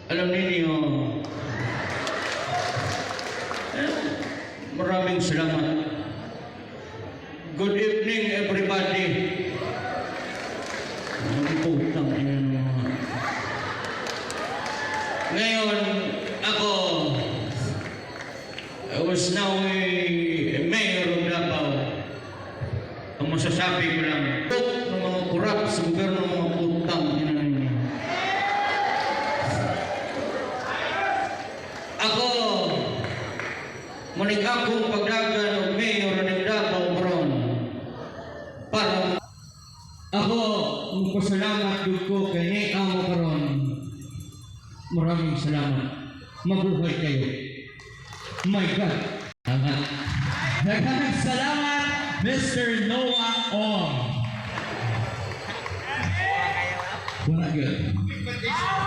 Alam ninyo, maraming salamat. Good evening, everybody. Putang ina naman. Ngayon, ako, I was now a mayor of Davao. Ang masasabi ko lang, ng mga kurap sa gobyerno ng mga putang ina ninyo. Ako, manig akong pagdagan o mayor ng Davao Bron. Para ako, ang pasalamat ko kay Nia mo karon. Maraming salamat. Mabuhay kayo. My God. Daghang salamat, Mr. Noah Ong. Wala good.